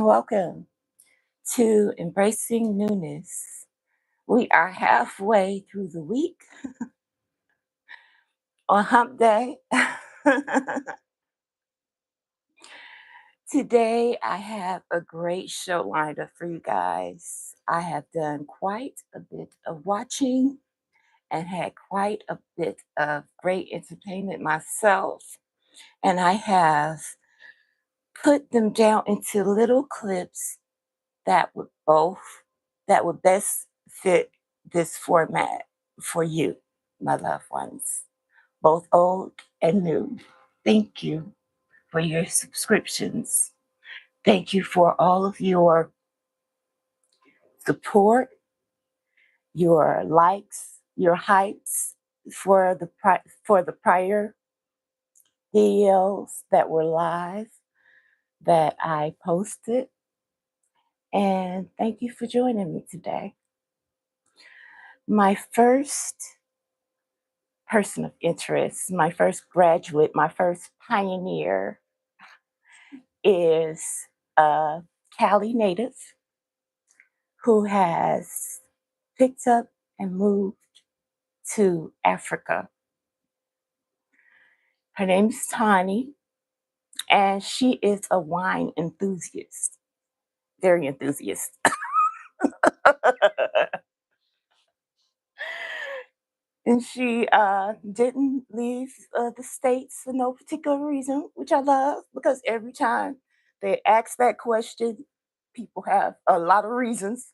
welcome to Embracing Newness. We are halfway through the week on Hump Day. Today, I have a great show lined up for you guys. I have done quite a bit of watching and had quite a bit of great entertainment myself, and I have put them down into little clips that would both that would best fit this format for you, my loved ones, both old and new. Thank you for your subscriptions. Thank you for all of your support, your likes, your hypes for the prior videos that were live that I posted. And thank you for joining me today. My first person of interest, my first graduate, my first pioneer is a Cali native who has picked up and moved to Africa. Her name is Tani, and she is a wine enthusiast, very enthusiast. And she didn't leave the States for no particular reason, which I love because every time they ask that question, people have a lot of reasons.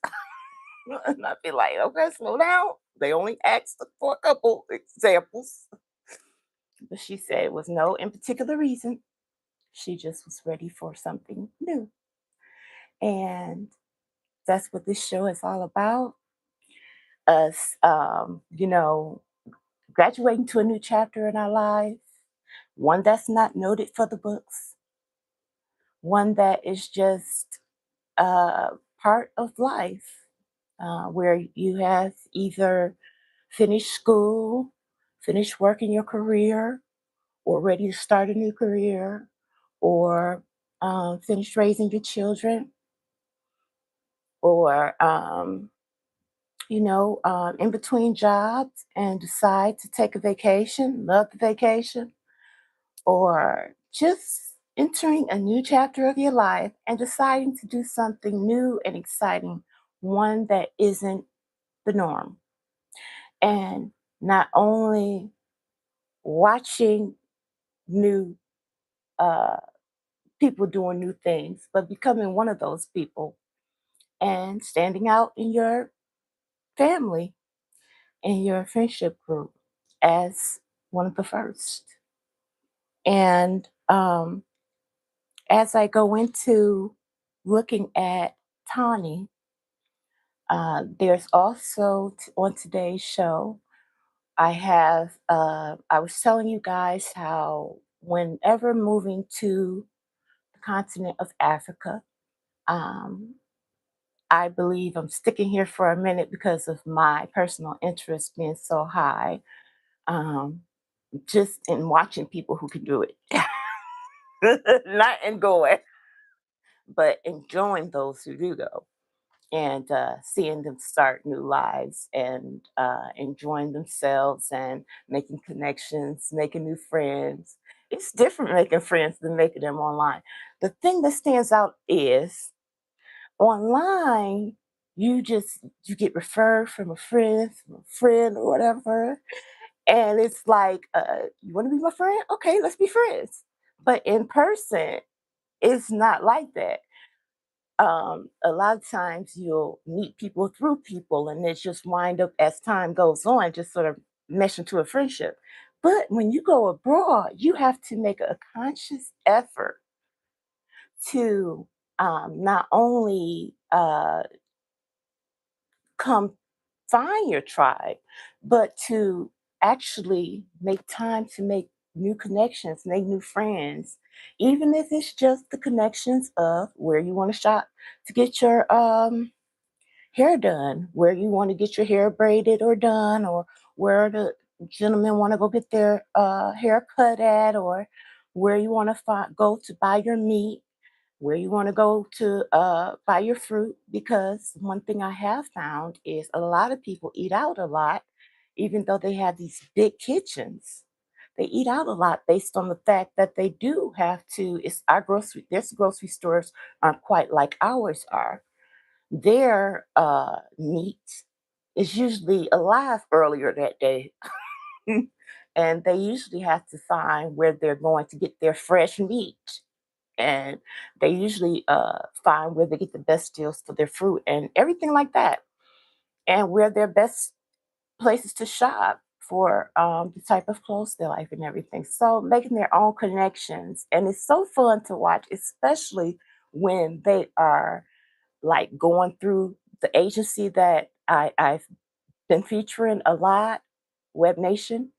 And I'd be like, okay, slow down. They only asked for a couple examples. But she said it was no in particular reason. She just was ready for something new. And that's what this show is all about. Us, graduating to a new chapter in our life, one that's not noted for the books, one that is just part of life, where you have either finished school, finished working your career, or ready to start a new career, or finished raising your children, or in between jobs and decide to take a vacation, love the vacation, or just entering a new chapter of your life and deciding to do something new and exciting, one that isn't the norm. And not only watching new uh, people doing new things, but becoming one of those people and standing out in your family and your friendship group as one of the first. And as I go into looking at Tani, there's also on today's show, I was telling you guys how whenever moving to the continent of Africa, um, I believe I'm sticking here for a minute because of my personal interest being so high, um, just in watching people who can do it. Not in going, but enjoying those who do go and seeing them start new lives and enjoying themselves and making connections, making new friends. It's different making friends than making them online. The thing that stands out is online, you get referred from a friend or whatever, and it's like, you want to be my friend? Okay, let's be friends. But in person, it's not like that. A lot of times you'll meet people through people, and it's just wind up as time goes on, just sort of mesh into a friendship. But when you go abroad, you have to make a conscious effort to not only come find your tribe, but to actually make time to make new connections, make new friends, even if it's just the connections of where you want to shop to get your hair done, where you want to get your hair braided or done, or where the gentlemen want to go get their hair cut at, or where you want to go to buy your meat, where you want to go to buy your fruit, because one thing I have found is a lot of people eat out a lot, even though they have these big kitchens. They eat out a lot based on the fact that they do have to. It's our grocery. Their grocery stores aren't quite like ours are. Their meat is usually alive earlier that day. And they usually have to find where they're going to get their fresh meat. And they usually find where they get the best deals for their fruit and everything like that, and where their best places to shop for the type of clothes they like and everything. So making their own connections. And it's so fun to watch, especially when they are like going through the agency that I've been featuring a lot, Web Nation.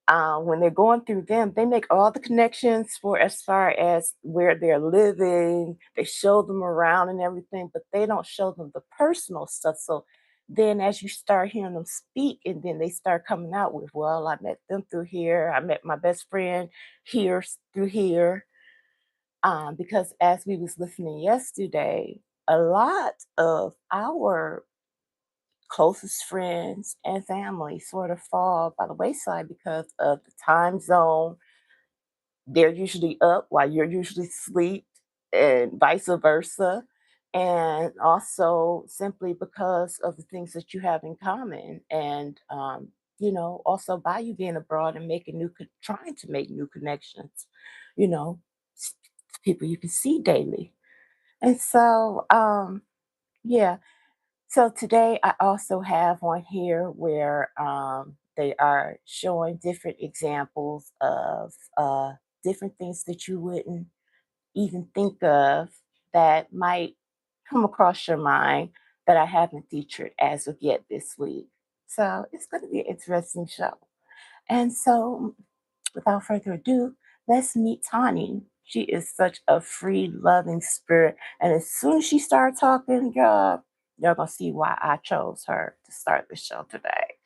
When they're going through them, they make all the connections for as far as where they're living. They show them around and everything, but they don't show them the personal stuff. So then, as you start hearing them speak, and then they start coming out with, "Well, I met them through here. I met my best friend here through here." Because as we was listening yesterday, a lot of our closest friends and family sort of fall by the wayside because of the time zone. They're usually up while you're usually asleep, and vice versa. And also simply because of the things that you have in common. And, also by you being abroad and making trying to make new connections, you know, s- people you can see daily. And so, yeah, so today I also have on here where they are showing different examples of different things that you wouldn't even think of that might come across your mind that I haven't featured as of yet this week. So it's going to be an interesting show. And so without further ado, let's meet Tani. She is such a free, loving spirit. And as soon as she started talking, y'all gonna see why I chose her to start the show today.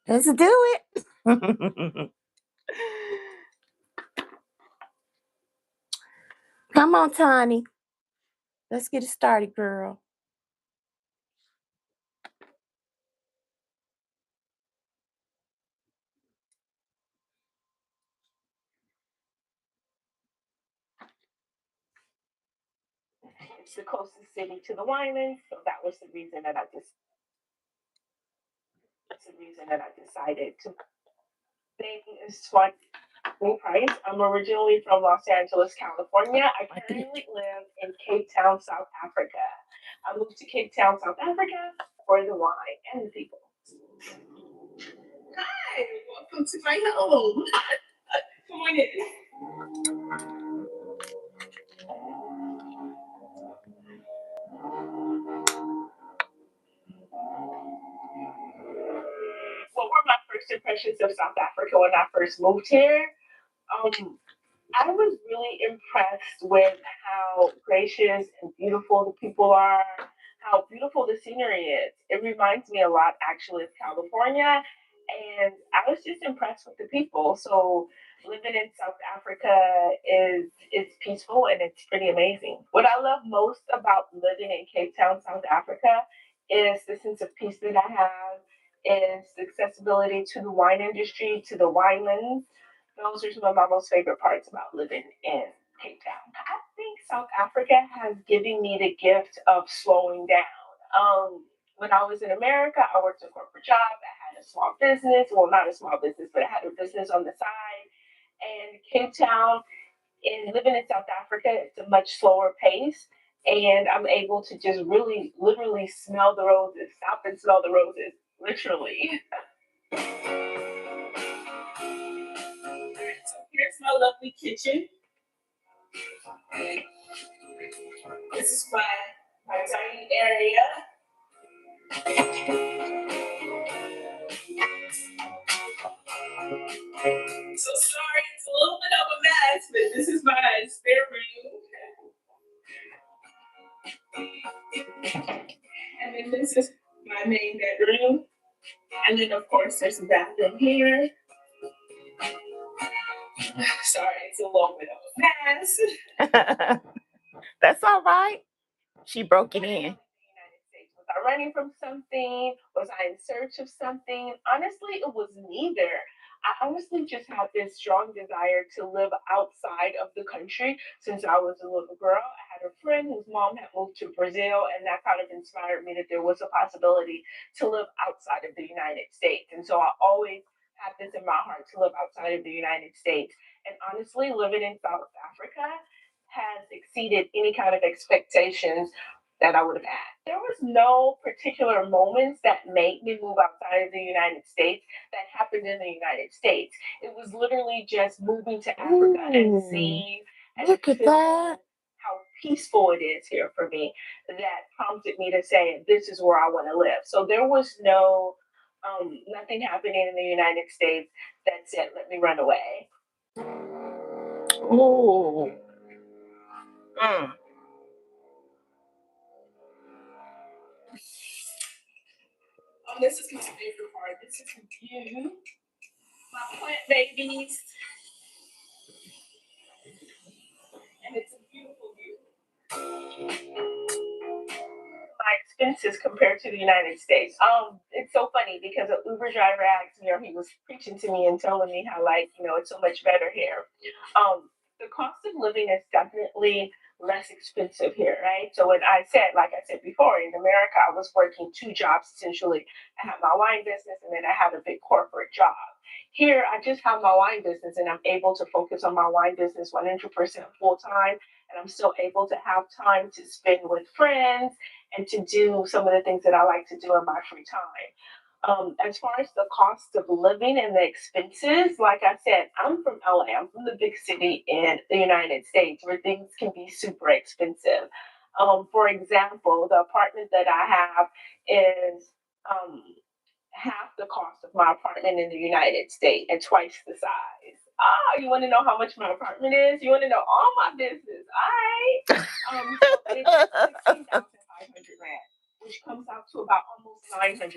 Let's do it. Come on, Tani. Let's get it started, girl. It's the closest city to the winelands, so that's the reason that I decided to. Name is Swan Price. I'm originally from Los Angeles, California. I currently live in Cape Town, South Africa. I moved to Cape Town, South Africa for the wine and the people. Hi, welcome to my home. Come on in. What were my first impressions of South Africa when I first moved here? Um, I was really impressed with how gracious and beautiful the people are, how beautiful the scenery is. It reminds me a lot actually of California, and I was just impressed with the people. So living in South Africa is peaceful and it's pretty amazing. What I love most about living in Cape Town, South Africa is the sense of peace that I have, is the accessibility to the wine industry, to the winelands. Those are some of my most favorite parts about living in Cape Town. I think South Africa has given me the gift of slowing down. When I was in America, I worked a corporate job. I had a small business. Well, not a small business, but I had a business on the side. And Cape Town, in living in South Africa, it's a much slower pace. And I'm able to just really, literally smell the roses, stop and smell the roses, literally. So here's my lovely kitchen. This is my dining area. So sorry, it's a little bit of a mess, but this is my spare room. And then this is my main bedroom. And then of course there's a bathroom here. Sorry, it's a little bit of a Yes. That's all right. She broke it in. United States. Was I running from something? Was I in search of something? Honestly, it was neither. I honestly just had this strong desire to live outside of the country since I was a little girl. I had a friend whose mom had moved to Brazil, and that kind of inspired me that there was a possibility to live outside of the United States. And so I always had this in my heart to live outside of the United States. And honestly, living in South Africa has exceeded any kind of expectations that I would have had. There was no particular moments that made me move outside of the United States that happened in the United States. It was literally just moving to Africa and Ooh, seeing and look at that. feeling how peaceful it is here for me that prompted me to say, this is where I want to live. So there was nothing happening in the United States that said, let me run away. Ooh. Mm. Oh, this is my favorite part. This is the view. My plant babies, and it's a beautiful view. My expenses compared to the United States. It's so funny because an Uber driver asked me, or he was preaching to me and telling me how, like, it's so much better here. The cost of living is definitely less expensive here, right? So when I said, like I said before, in America, I was working two jobs essentially. I had my wine business and then I had a big corporate job. Here, I just have my wine business and I'm able to focus on my wine business 100% full time. And I'm still able to have time to spend with friends and to do some of the things that I like to do in my free time. As far as the cost of living and the expenses, like I said, I'm from LA. I'm from the big city in the United States where things can be super expensive. For example, the apartment that I have is um, half the cost of my apartment in the United States and twice the size. Ah, you want to know how much my apartment is? You want to know all my business? All right. So it's 16,500 rand, which comes out to about almost $900,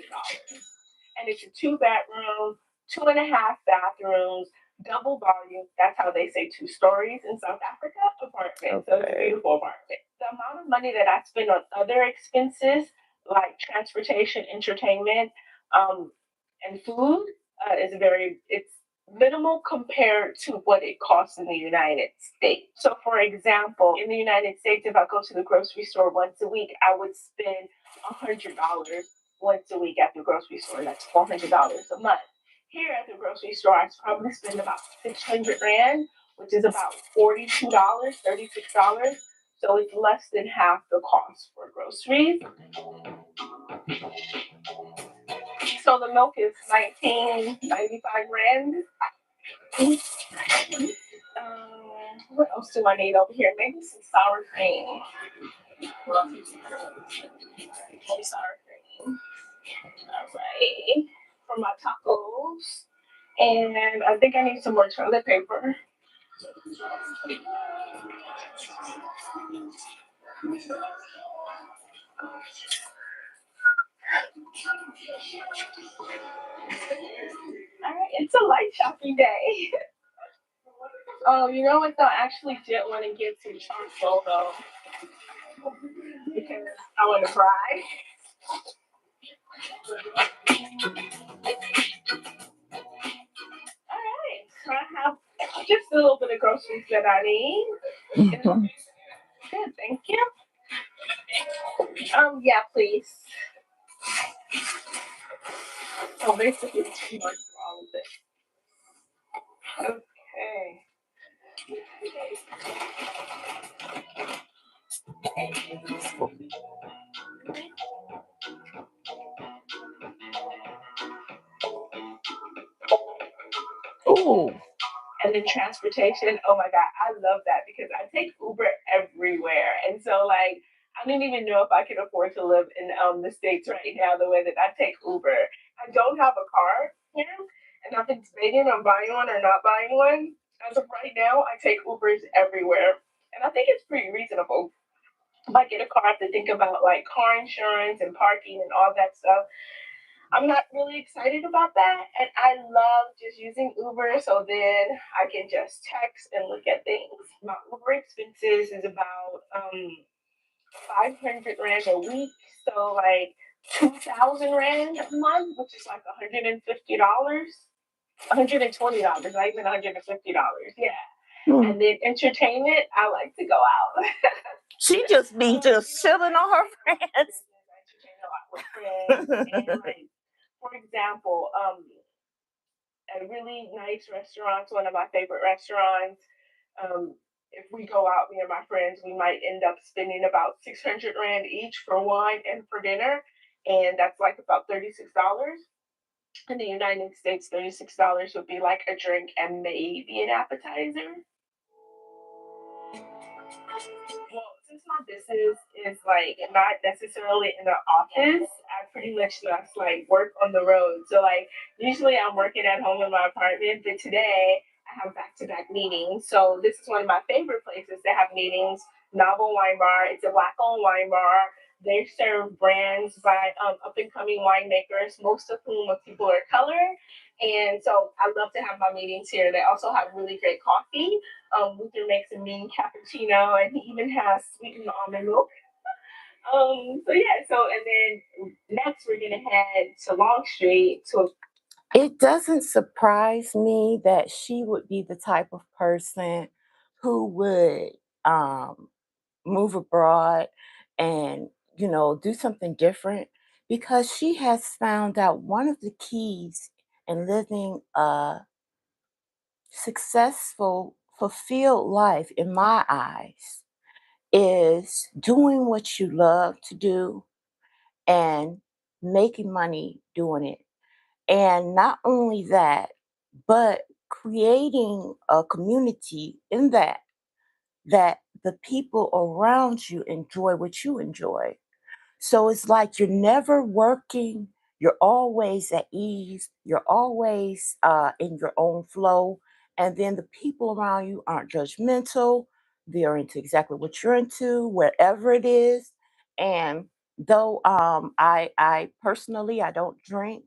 and it's a two-bedroom, two and a half bathrooms, double volume. That's how they say two stories in South Africa apartment. So it's a Okay. beautiful apartment. The amount of money that I spend on other expenses like transportation, entertainment, um, and food is it's minimal compared to what it costs in the United States. So, for example, in the United States, if I go to the grocery store once a week, I would spend $100 once a week at the grocery store. That's $400 a month. Here at the grocery store, I probably spend about 600 rand, which is about $42, $36. So it's less than half the cost for groceries. So the milk is 19.95 rand. What else do I need over here? Maybe some sour cream. Maybe sour cream. All right. For my tacos. And I think I need some more toilet paper. All right. It's a light shopping day. Oh, you know what though? I actually did want to get some charcoal though because I want to fry. All right. So I have just a little bit of groceries that I need. Mhm. Good, thank you. Yeah, please. So basically, too much for all of this. Okay. Ooh. And then transportation. Oh my God, I love that because I take Uber everywhere, and so like I don't even know if I can afford to live in the states right now the way that I take Uber. I don't have a car here, and I've been debating on buying one or not buying one. As of right now, I take Ubers everywhere, and I think it's pretty reasonable. If I get a car, I have to think about like car insurance and parking and all that stuff. I'm not really excited about that. And I love just using Uber so then I can just text and look at things. My Uber expenses is about 500 rand a week. So like 2,000 rand a month, which is like $150. $120, not even $150. Yeah. Hmm. And then entertainment, I like to go out. She just be just I chilling on her entertain a lot with friends. business. I entertain a lot with friends. And like, for example, a really nice restaurant, one of my favorite restaurants. Um, if we go out, me and my friends, we might end up spending about 600 rand each for wine and for dinner, and that's like about $36. In the United States, $36 would be like a drink and maybe an appetizer. Well, since my business is like not necessarily in the office, I pretty much just like work on the road. So like usually I'm working at home in my apartment, but today I have back to back meetings. So this is one of my favorite places to have meetings. Novel Wine Bar. It's a black owned wine bar. They serve brands by up and coming winemakers, most of whom are people of color. And so I love to have my meetings here. They also have really great coffee. Luther makes a mean cappuccino, and he even has sweetened almond milk. So yeah, so and then next we're gonna head to Long Street to. It doesn't surprise me that she would be the type of person who would um, move abroad and, do something different because she has found out one of the keys in living a successful, fulfilled life, in my eyes, is doing what you love to do and making money doing it. And not only that, but creating a community in that the people around you enjoy what you enjoy. So it's like you're never working, you're always at ease, you're always in your own flow. And then the people around you aren't judgmental, they're into exactly what you're into, wherever it is. And though I personally, I don't drink,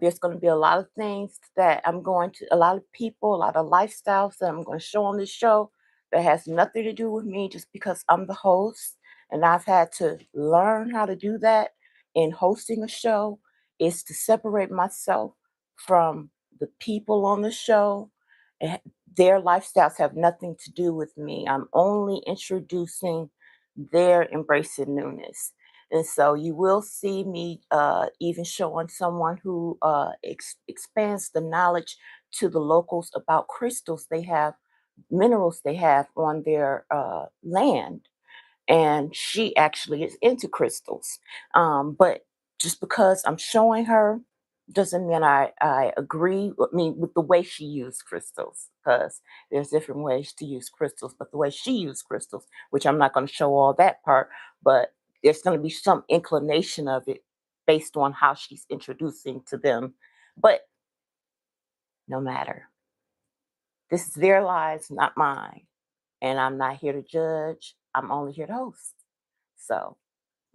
there's going to be a lot of things that I'm going to, a lot of people, a lot of lifestyles that I'm going to show on this show that has nothing to do with me just because I'm the host. And I've had to learn how to do that in hosting a show is to separate myself from the people on the show. Eh, Their lifestyles have nothing to do with me. I'm only introducing their embracing newness. And so you will see me even showing someone who expands the knowledge to the locals about crystals they have, minerals they have on their land. And she actually is into crystals. But just because I'm showing her doesn't mean I agree with the way she used crystals, because there's different ways to use crystals, but the way she used crystals, which I'm not going to show all that part, but there's going to be some inclination of it based on how she's introducing to them. But no matter, this is their lives, not mine. And I'm not here to judge. I'm only here to host. So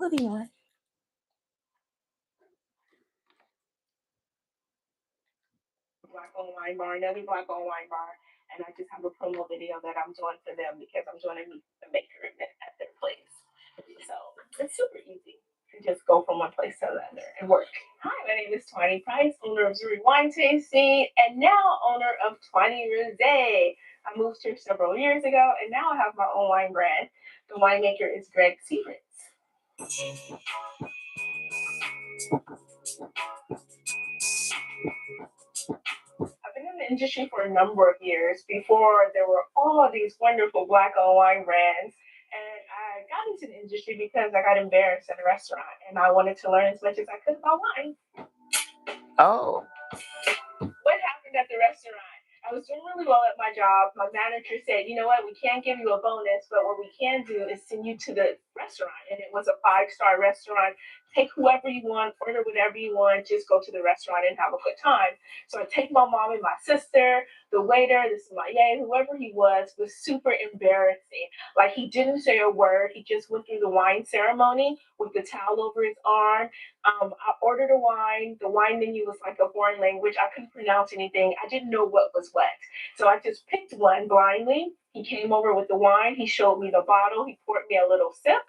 moving on. Black owned wine bar, another black owned wine bar, and I just have a promo video that I'm doing for them because I'm doing to meet the maker at their place. So it's super easy to just go from one place to another and work. Hi, my name is Twani Price, owner of Zuri Wine Tasting, and now owner of Twani Rosé. I moved here several years ago, and now I have my own wine brand. The winemaker is Greg Severance. I've been in the industry for a number of years before there were all these wonderful black owned wine brands. And I got into the industry because I got embarrassed at a restaurant and I wanted to learn as much as I could about wine. Oh, What happened at the restaurant? I was doing really well at my job. My manager said, you know what, we can't give you a bonus, but what we can do is send you to the restaurant. And it was a five-star restaurant, take whoever you want, order whatever you want, just go to the restaurant and have a good time. So I take my mom and my sister, the waiter, the sommelier, whoever he was super embarrassing. Like he didn't say a word. He just went through the wine ceremony with the towel over his arm. I ordered a wine. The wine menu was like a foreign language. I couldn't pronounce anything. I didn't know what was what. So I just picked one blindly. He came over with the wine. He showed me the bottle. He poured me a little sip.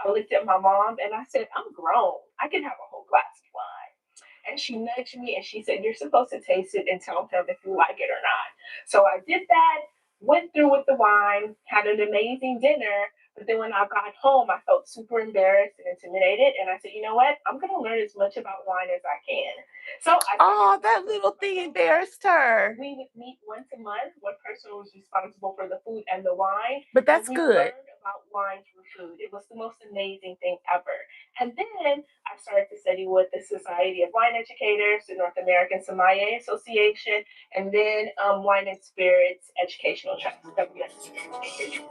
I looked at my mom and I said, I'm grown. I can have a whole glass of wine. And she nudged me and she said, you're supposed to taste it and tell him if you like it or not. So I did that, went through with the wine, had an amazing dinner. But then when I got home, I felt super embarrassed and intimidated. And I said, you know what? I'm going to learn as much about wine as I can. So I started Oh, doing that this little with thing myself. embarrassed her. We would meet once a month. One person was responsible for the food and the wine, But and that's we good. learned about wine through food. It was the most amazing thing ever. And then I started to study with the Society of Wine Educators, the North American Sommelier Association, and then Wine and Spirits Educational Trust, WSE.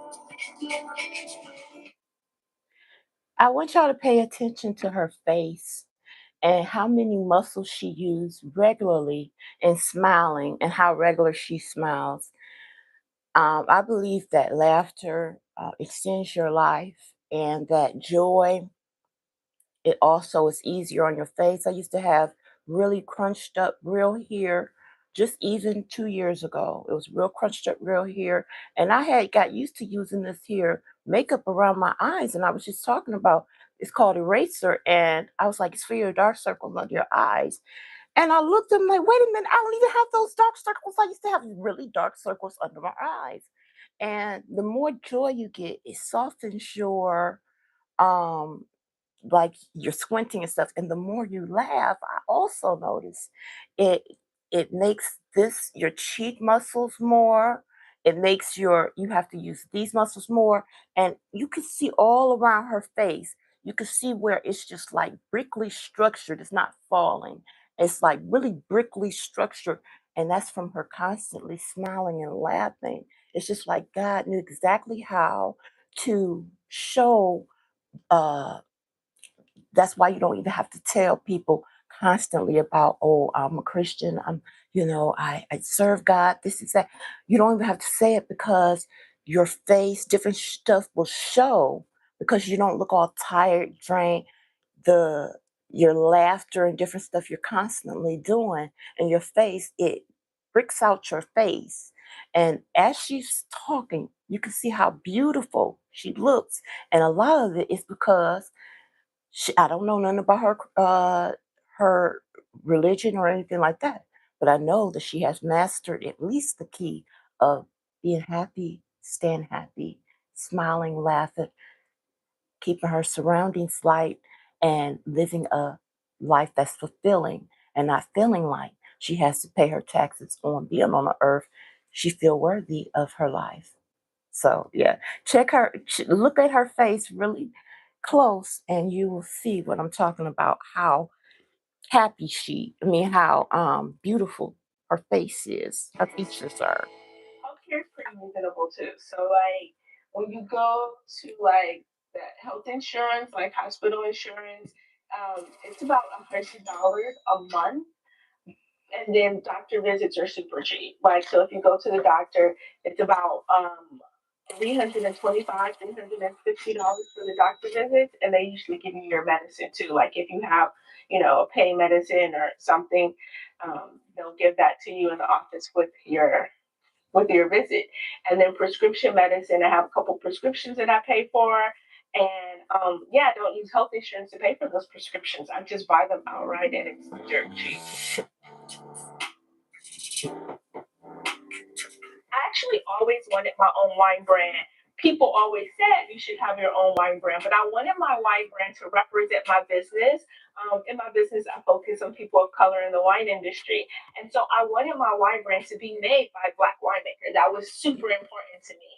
I want y'all to pay attention to her face and how many muscles she used regularly in smiling and how regular she smiles. I believe that laughter extends your life and that joy, it also is easier on your face. I used to have really crunched up real hair just even 2 years ago. It was real crunched up real hair. And I had got used to using this here makeup around my eyes. And I was just talking about it's called eraser. And I was like, it's for your dark circles under your eyes. And I looked at him like, wait a minute, I don't even have those dark circles. I used to have really dark circles under my eyes. And the more joy you get, it softens your um like you're squinting and stuff, and the more you laugh, I also notice it it makes this your cheek muscles more, it makes your you have to use these muscles more, and you can see all around her face, you can see where it's just like brickly structured, it's not falling, it's like really brickly structured, and that's from her constantly smiling and laughing. It's just like God knew exactly how to show uh that's why you don't even have to tell people constantly about, oh, I'm a Christian. I serve God. This is that. You don't even have to say it because your face, different stuff will show because you don't look all tired, drained. The your laughter and different stuff you're constantly doing, and your face, it bricks out your face. And as she's talking, you can see how beautiful she looks. And a lot of it is because I don't know nothing about her religion or anything like that, but I know that she has mastered at least the key of being happy, staying happy, smiling, laughing, keeping her surroundings light, and living a life that's fulfilling and not feeling like she has to pay her taxes on being on the earth. She feel worthy of her life. So yeah, look at her face really close, and you will see what I'm talking about. How happy how beautiful her face is, her features are. Healthcare is pretty reasonable too. So like when you go to like the health insurance, like hospital insurance, it's about $100 a month, and then doctor visits are super cheap. Like so, if you go to the doctor, it's about 325, $350 for the doctor visits, and they usually give you your medicine too. Like if you have, a pain medicine or something, they'll give that to you in the office with your visit. And then prescription medicine, I have a couple prescriptions that I pay for. And yeah, I don't use health insurance to pay for those prescriptions. I just buy them outright and it's dirt cheap. I actually always wanted my own wine brand. People always said you should have your own wine brand, but I wanted my wine brand to represent my business. In my business, I focus on people of color in the wine industry. And so I wanted my wine brand to be made by Black winemakers. That was super important to me.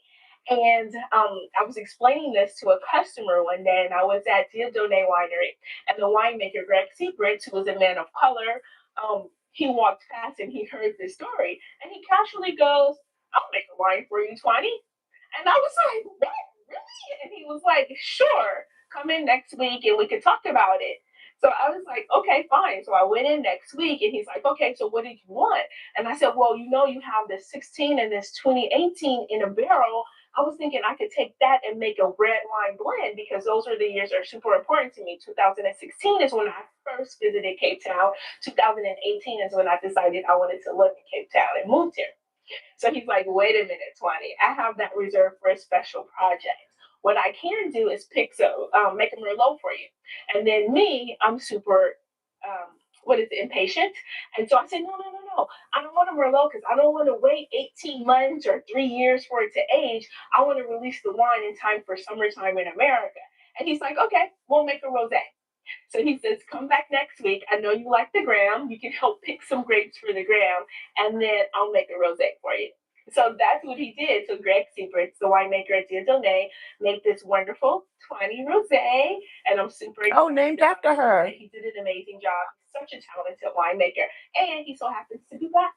And I was explaining this to a customer one day, and I was at Dieudonné Winery, and the winemaker, Greg Seibert, who was a man of color, he walked past and he heard this story, and he casually goes, I'll make a wine for you, 20. And I was like, what? Really? And he was like, sure, come in next week and we could talk about it. So I was like, okay, fine. So I went in next week and he's like, okay, so what did you want? And I said, well, you have this 16 and this 2018 in a barrel. I was thinking I could take that and make a red wine blend because those are the years that are super important to me. 2016 is when I first visited Cape Town. 2018 is when I decided I wanted to live in Cape Town and moved here. So he's like, wait a minute, Twani, I have that reserved for a special project. What I can do is make a Merlot for you. And then me, I'm super, what is it, impatient. And so I said, no, no, no, no. I don't want a Merlot because I don't want to wait 18 months or 3 years for it to age. I want to release the wine in time for summertime in America. And he's like, okay, we'll make a rosé. So he says, come back next week. I know you like the gram. You can help pick some grapes for the gram, and then I'll make a rosé for you. So that's what he did. So Greg Sieberts, the winemaker at Dieudonné, made this wonderful 20 rosé, and I'm super Oh, excited named about after the rosé. her. He did an amazing job. He's such a talented winemaker, and he so happens to be back.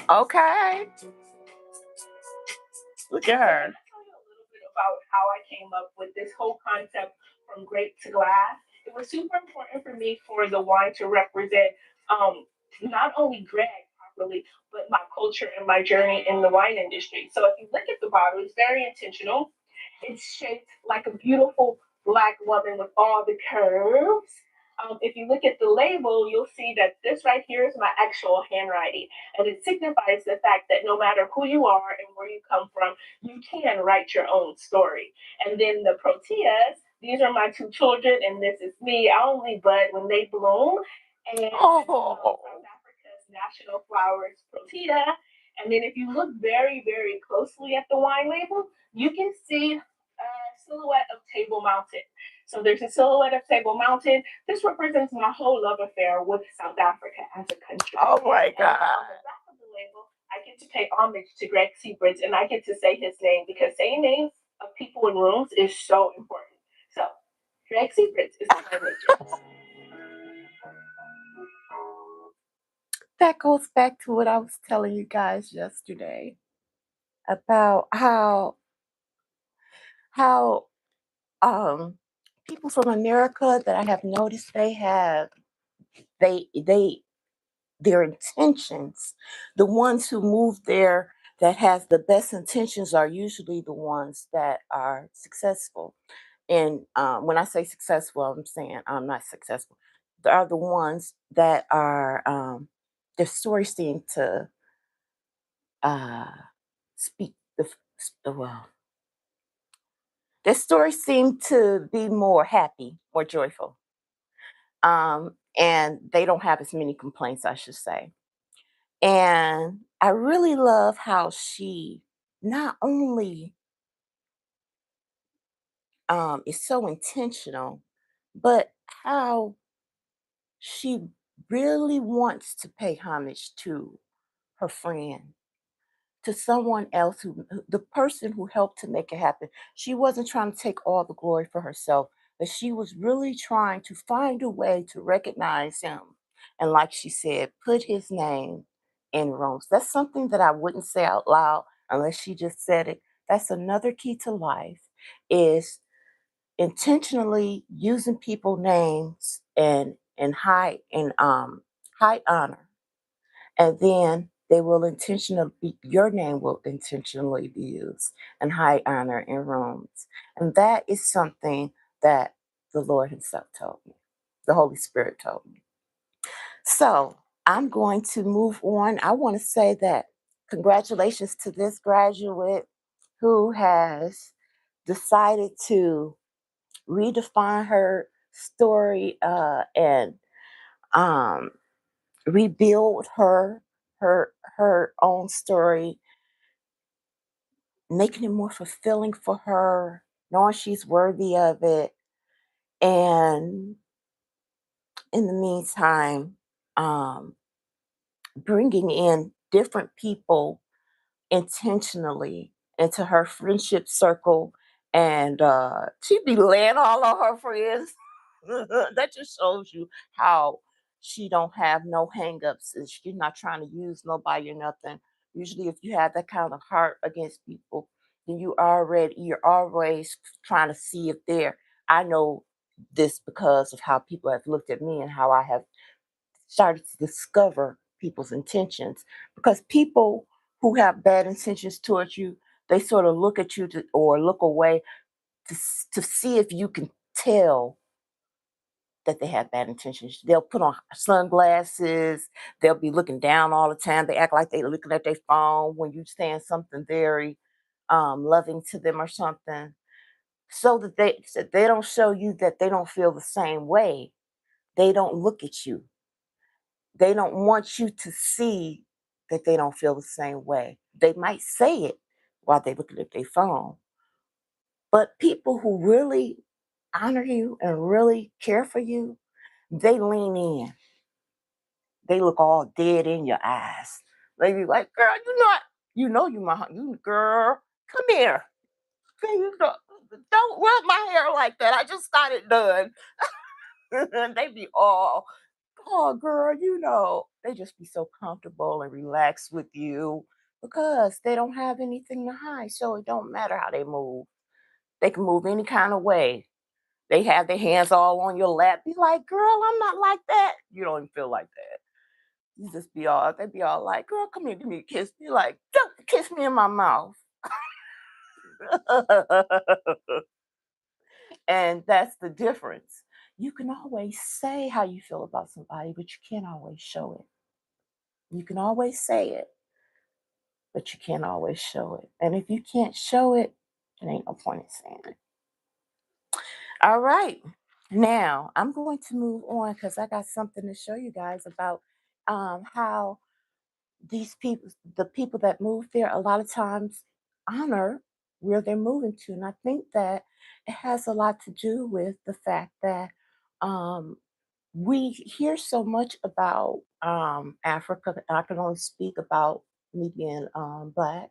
Okay. Look at So can her. I tell you a little bit about how I came up with this whole concept from grape to glass? It was super important for me for the wine to represent um, not only Greg properly, but my culture and my journey in the wine industry. So if you look at the bottle, it's very intentional. It's shaped like a beautiful black woman with all the curves. If you look at the label, you'll see that this right here is my actual handwriting. And it signifies the fact that no matter who you are and where you come from, you can write your own story. And then the proteas, these are my two children, and this is me. I only bud when they bloom. And South Oh, Africa's national flower is protea. And then if you look very, very closely at the wine label, you can see a silhouette of Table Mountain. So there's a silhouette of Table Mountain. This represents my whole love affair with South Africa as a country. oh my And God. on the back of the label, I get to pay homage to Greg Seabridge, and I get to say his name because saying names of people in rooms is so important. So Greg Seabridge is my nature. That goes back to what I was telling you guys yesterday about how um people from America that I have noticed they their intentions, the ones who move there that has the best intentions are usually the ones that are successful. And when I say successful, I'm saying I'm not successful. They are the ones that are their stories seem to uh, speak well. Their stories seem to be more happy, more joyful, and they don't have as many complaints, I should say. And I really love how she not only is so intentional, but how she really wants to pay homage to her friend, to someone else the person who helped to make it happen. She wasn't trying to take all the glory for herself, but she was really trying to find a way to recognize him. And like she said, put his name in Rome. That's something that I wouldn't say out loud unless she just said it. That's another key to life is intentionally using people names and high honor, and then they will intentionally your name will intentionally be used in high honor in rooms, and that is something that the Lord Himself told me, the Holy Spirit told me. So I'm going to move on. I want to say that congratulations to this graduate who has decided to redefine her story and um, rebuild her own story, making it more fulfilling for her, knowing she's worthy of it, and in the meantime, um, bringing in different people intentionally into her friendship circle, and she be laying all of her friends. That just shows you how she don't have no hangups. And she's not trying to use nobody or nothing. Usually, if you have that kind of heart against people, then you're always trying to see if they're. I know this because of how people have looked at me and how I have started to discover people's intentions. Because people who have bad intentions towards you, they sort of look at you or look away to see if you can tell that they have bad intentions. They'll put on sunglasses. They'll be looking down all the time. They act like they're looking at their phone when you saying something very loving to them or something, so they don't show you that they don't feel the same way. They don't look at you. They don't want you to see that they don't feel the same way. They might say it while they're looking at their phone, but people who really honor you and really care for you, they lean in. They look all dead in your eyes. They be like, "Girl, you my you girl, come here. You don't rub my hair like that. I just got it done." They be all, "Oh, girl, they just be so comfortable and relaxed with you because they don't have anything to hide. So it don't matter how they move. They can move any kind of way. They have their hands all on your lap. Be like, girl, I'm not like that. You don't even feel like that. You just be all, they be all like, girl, come here, give me a kiss. Be like, don't kiss me in my mouth." And that's the difference. You can always say how you feel about somebody, but you can't always show it. You can always say it, but you can't always show it. And if you can't show it, it ain't no point in saying it. All right. Now I'm going to move on because I got something to show you guys about how these people, the people that move there, a lot of times honor where they're moving to. And I think that it has a lot to do with the fact that um, we hear so much about Africa. I can only speak about me being Black.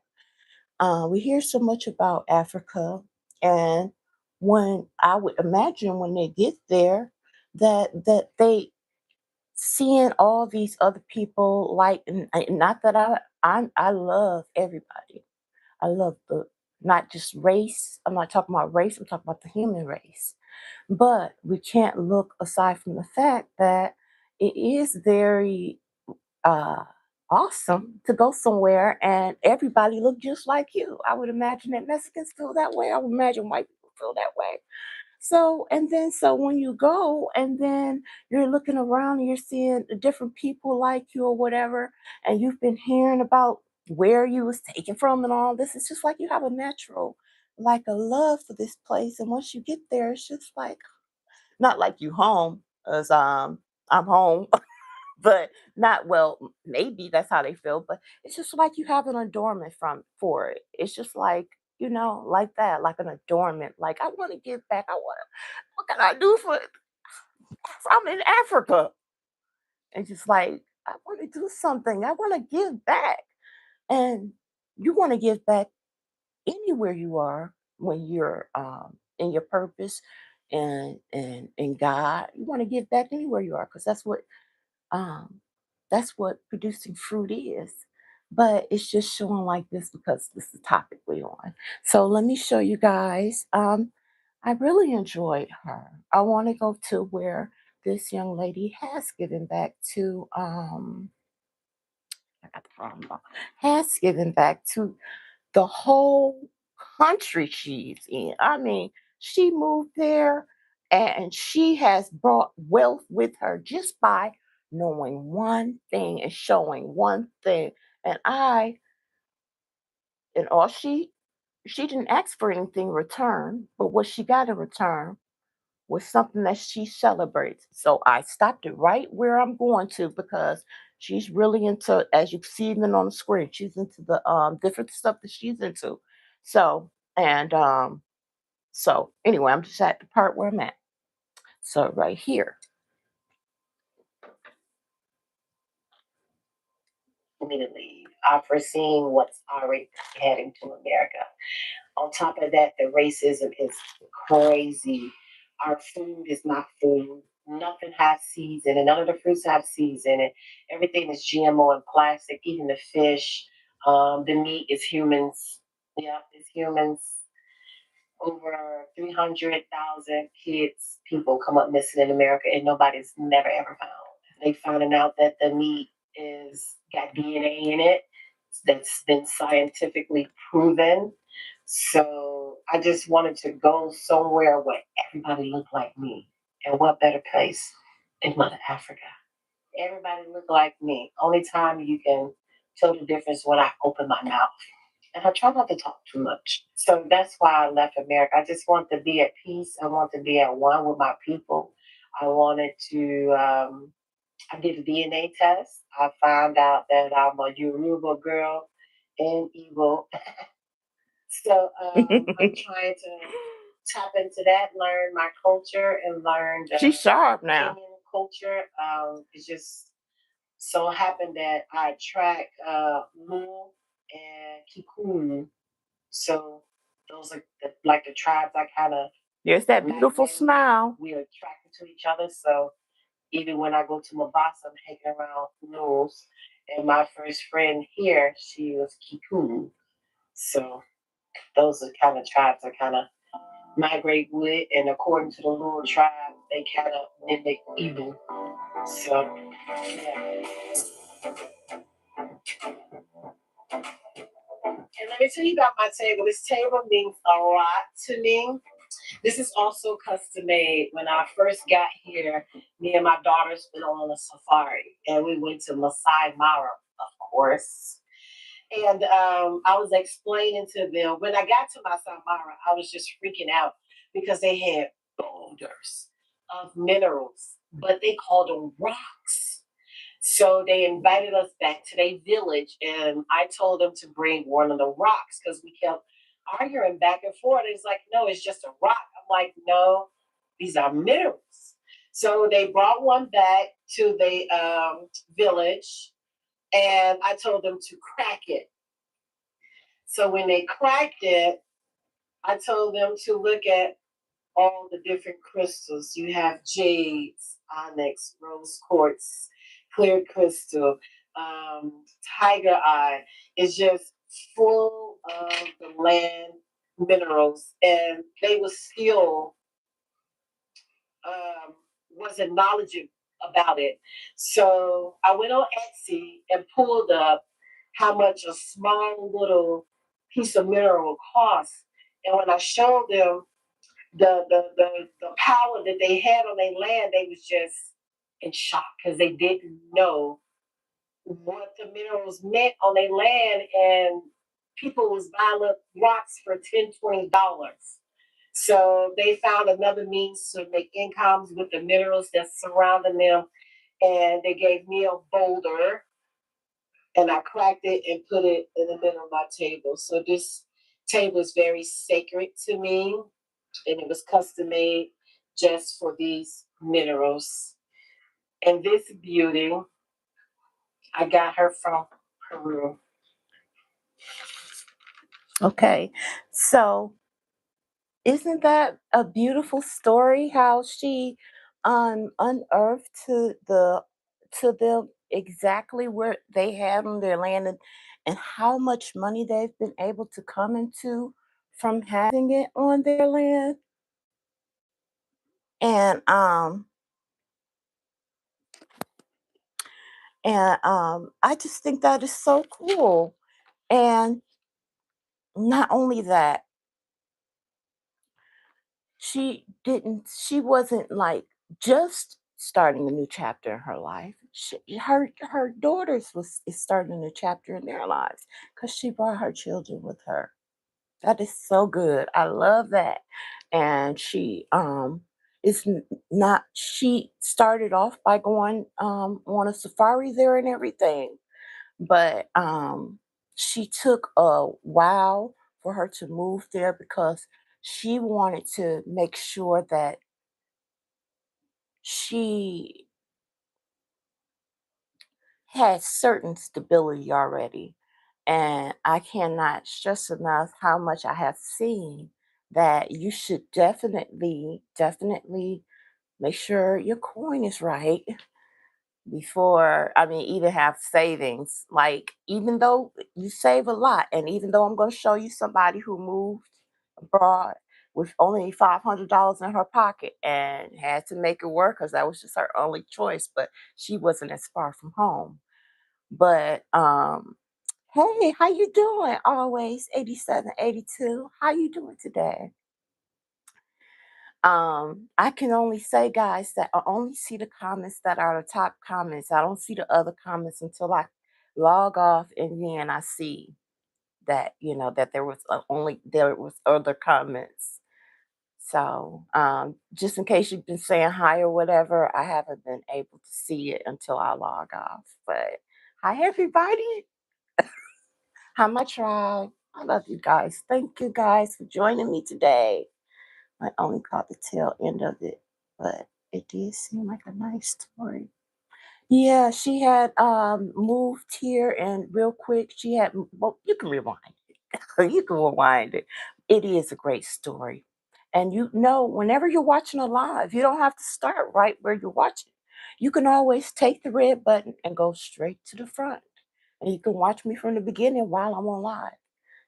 We hear so much about Africa, and when I would imagine when they get there, that they seeing all these other people like, and not that I love everybody. I love the not just race. I'm not talking about race. I'm talking about the human race. But we can't look aside from the fact that it is very uh, awesome to go somewhere and everybody look just like you. I would imagine that Mexicans feel that way. I would imagine white people feel that way. So when you go and then you're looking around and you're seeing different people like you or whatever, and you've been hearing about where you was taken from and all this, it's just like you have a natural, like a love for this place. And once you get there, it's just like not like you home, as I'm home, but not well, maybe that's how they feel, but it's just like you have an adornment from for it. It's just like, like that, like an adornment. Like I want to give back. What can I do for I'm in Africa? And just like I want to do something. I want to give back. And you want to give back anywhere you are when you're in your purpose and in God. You want to give back anywhere you are because um, that's what producing fruit is. But it's just showing like this because this is the topic we're on. So let me show you guys. I really enjoyed her. I want to go to where this young lady has given back to. I got the wrong one. Has given back to the whole country she's in. I mean, she moved there and she has brought wealth with her just by knowing one thing and showing one thing. And and all she didn't ask for anything in return, but what she got in return was something that she celebrates. So I stopped it right where I'm going to because she's really into, as you see even on the screen, she's into the different stuff that she's into. So and so anyway, I'm just at the part where I'm at. So right here. Me to leave, foreseeing what's already heading to America. On top of that, the racism is crazy. Our food is not food. Nothing has seeds in it. None of the fruits have seeds in it. Everything is GMO and plastic. Even the fish, the meat is humans. Yeah, it's humans. over 300,000 kids, people come up missing in America, and nobody's never ever found. They finding out that the meat is got DNA in it that's been scientifically proven. So I just wanted to go somewhere where everybody looked like me. And what better place than Mother Africa? Everybody looked like me. Only time you can tell the difference when I open my mouth. And I try not to talk too much. So that's why I left America. I just want to be at peace. I want to be at one with my people. I wanted to, I did a DNA test. I found out that I'm a Yoruba girl in Igbo. So I'm trying to tap into that, learn my culture, and learn the She's sharp now. Kenyan culture. It's just so happened that I track Lu and Kikuyu. So those are like the tribes I kind of There's that like beautiful with. smile. We are attracted to each other. So even when I go to Mombasa, I'm hanging around Lul's. And my first friend here, she was Kikuyu. So those are kind of tribes I kind of migrate with. And according to the Lul tribe, they kind of mimic evil. So, yeah. And let me tell you about my table. This table means a lot to me. This is also custom made. When I first got here, me and my daughters went on a safari and we went to Masai Mara, of course. And I was explaining to them when I got to Masai Mara, I was just freaking out because they had boulders of minerals, but they called them rocks. So they invited us back to their village, and I told them to bring one of the rocks because we kept arguing back and forth. It's like, no, it's just a rock. I'm like, no, these are minerals. So they brought one back to the village, and I told them to crack it. So when they cracked it, I told them to look at all the different crystals. You have jades, onyx, rose quartz, clear crystal, tiger eye. It's just full of the land minerals, and they were still wasn't knowledgeable about it. So I went on Etsy and pulled up how much a small little piece of mineral costs. And when I showed them the power that they had on their land, they was just in shock because they didn't know what the minerals meant on their land, and people was buying up rocks for $10, $20. So they found another means to make incomes with the minerals that's surrounding them, and they gave me a boulder, and I cracked it and put it in the middle of my table. So this table is very sacred to me, and it was custom made just for these minerals. And this beauty, I got her from Peru. Okay. So isn't that a beautiful story how she unearthed to them exactly where they had on their land, and how much money they've been able to come into from having it on their land? And I just think that is so cool. And not only that, she wasn't like just starting a new chapter in her life. Her daughters was is starting a new chapter in their lives because she brought her children with her. That is so good. I love that. And she is not she started off by going on a safari there and everything, but she took a while for her to move there because she wanted to make sure that she had certain stability already. And I cannot stress enough how much I have seen that you should definitely make sure your coin is right before, I mean, even have savings. Like, even though you save a lot, and even though I'm going to show you somebody who moved abroad, with only $500 in her pocket and had to make it work because that was just her only choice. But she wasn't as far from home. But hey, how you doing? Always 8782. How you doing today? I can only say, guys, that I only see the comments that are the top comments. I don't see the other comments until I log off, and then I see that that there was other comments. So just in case you've been saying hi or whatever, I haven't been able to see it until I log off. But hi, everybody. Hi, my tribe. I love you guys. Thank you guys for joining me today. I only caught the tail end of it, but it did seem like a nice story. Yeah, she had moved here, and real quick, she had, well, you can rewind it. You can rewind it. It is a great story. And whenever you're watching a live, you don't have to start right where you're watching. You can always take the red button and go straight to the front. And you can watch me from the beginning while I'm on live.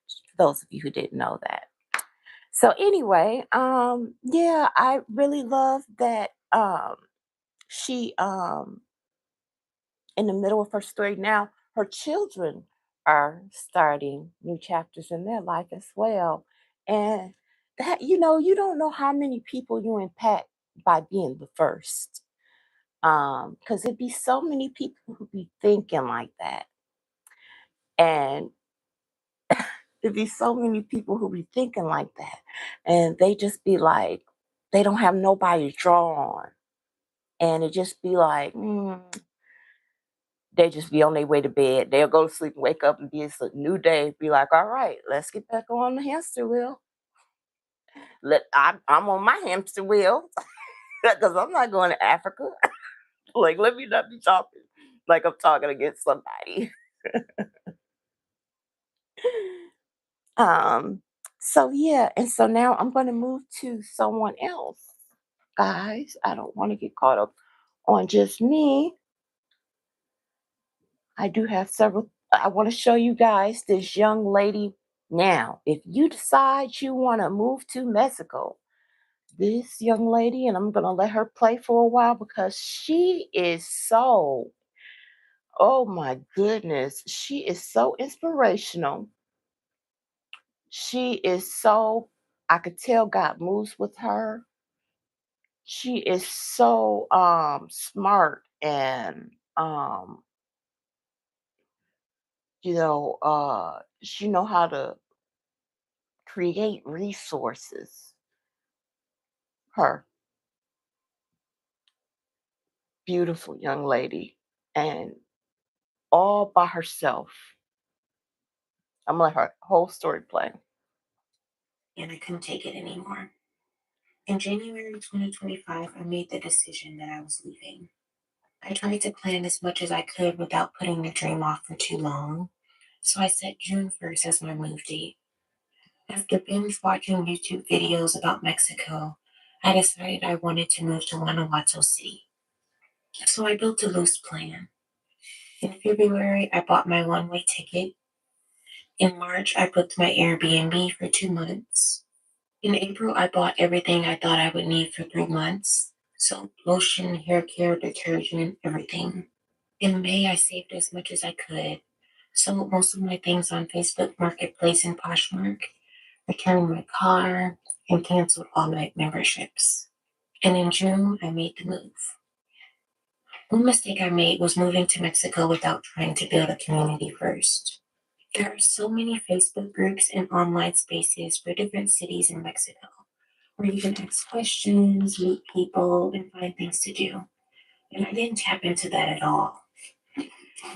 For those of you who didn't know that. So anyway, yeah, I really love that she in the middle of her story now, her children are starting new chapters in their life as well. And that, you don't know how many people you impact by being the first. Because it'd be so many people who be thinking like that. And it'd be so many people who be thinking like that. And they just be like, they don't have nobody to draw on. And it just be like, they just be on their way to bed. They'll go to sleep and wake up and be it's a new day. Be like, all right, let's get back on the hamster wheel. I'm on my hamster wheel because I'm not going to Africa. Like, let me not be talking like I'm talking against somebody. um. So yeah, and so now I'm going to move to someone else, guys. I don't want to get caught up on just me. I do have several. I want to show you guys this young lady now. If you decide you want to move to Mexico, this young lady, and I'm going to let her play for a while because she is so, oh my goodness, she is so inspirational. She is so, I could tell God moves with her. She is so smart and she know how to create resources. Her beautiful young lady, and all by herself. I'm gonna let her whole story play. And I couldn't take it anymore. In January 2025, I made the decision that I was leaving. I tried to plan as much as I could without putting the dream off for too long, so I set June 1st as my move date. After binge watching YouTube videos about Mexico, I decided I wanted to move to Guanajuato City. So I built a loose plan. In February, I bought my one-way ticket. In March, I booked my Airbnb for 2 months. In April, I bought everything I thought I would need for 3 months: soap, lotion, hair care, detergent, everything. In May, I saved as much as I could, sold most of my things on Facebook Marketplace and Poshmark, returned my car, and canceled all my memberships. And in June, I made the move. One mistake I made was moving to Mexico without trying to build a community first. There are so many Facebook groups and online spaces for different cities in Mexico, where you can ask questions, meet people, and find things to do. And I didn't tap into that at all.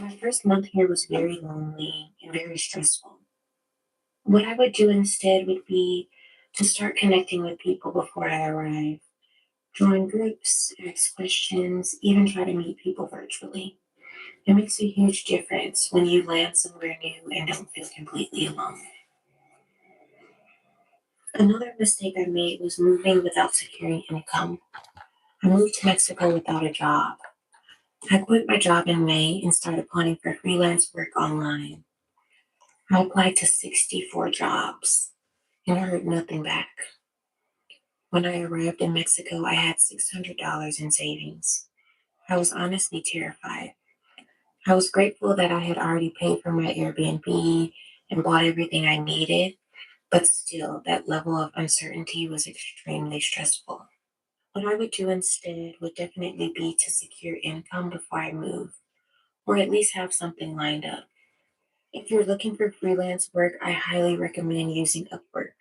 My first month here was very lonely and very stressful. What I would do instead would be to start connecting with people before I arrive, join groups, ask questions, even try to meet people virtually. It makes a huge difference when you land somewhere new and don't feel completely alone. Another mistake I made was moving without securing income. I moved to Mexico without a job. I quit my job in May and started applying for freelance work online. I applied to 64 jobs and heard nothing back. When I arrived in Mexico, I had $600 in savings. I was honestly terrified. I was grateful that I had already paid for my Airbnb and bought everything I needed, but still, that level of uncertainty was extremely stressful. What I would do instead would definitely be to secure income before I move, or at least have something lined up. If you're looking for freelance work, I highly recommend using Upwork.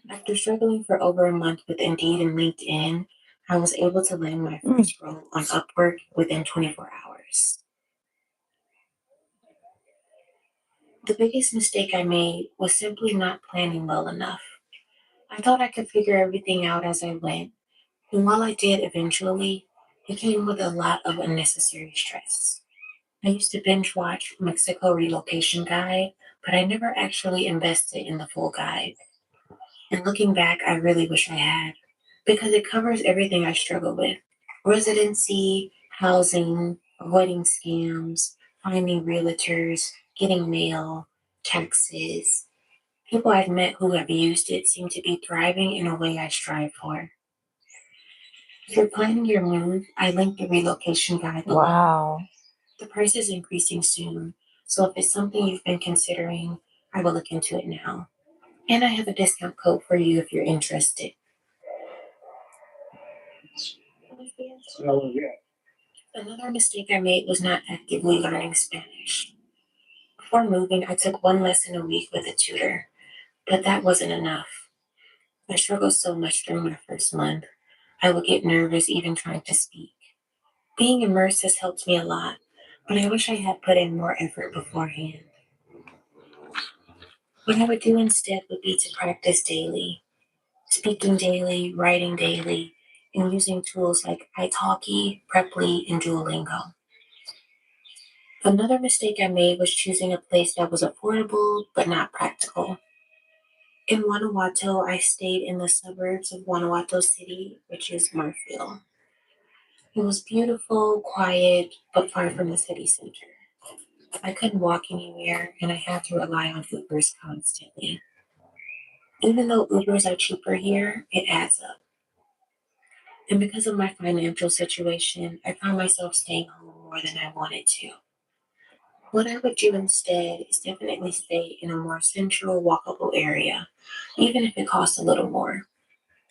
After struggling for over a month with Indeed and LinkedIn, I was able to land my Mm. first role on Upwork within 24 hours. The biggest mistake I made was simply not planning well enough. I thought I could figure everything out as I went, and while I did eventually, it came with a lot of unnecessary stress. I used to binge watch Mexico Relocation Guide, but I never actually invested in the full guide. And looking back, I really wish I had, because it covers everything I struggle with: residency, housing, avoiding scams, finding realtors, getting mail, taxes. People I've met who have used it seem to be thriving in a way I strive for. If you're planning your move, I linked the relocation guide below. Wow. The price is increasing soon, so if it's something you've been considering, I will look into it now. And I have a discount code for you if you're interested. Another mistake I made was not actively learning Spanish. Before moving, I took one lesson a week with a tutor, but that wasn't enough. I struggled so much during my first month. I would get nervous even trying to speak. Being immersed has helped me a lot, but I wish I had put in more effort beforehand. What I would do instead would be to practice daily, speaking daily, writing daily, and using tools like italki, Preply, and Duolingo. Another mistake I made was choosing a place that was affordable but not practical. In Guanajuato, I stayed in the suburbs of Guanajuato City, which is Marfil. It was beautiful, quiet, but far from the city center. I couldn't walk anywhere, and I had to rely on Ubers constantly. Even though Ubers are cheaper here, it adds up. And because of my financial situation, I found myself staying home more than I wanted to. What I would do instead is definitely stay in a more central, walkable area, even if it costs a little more.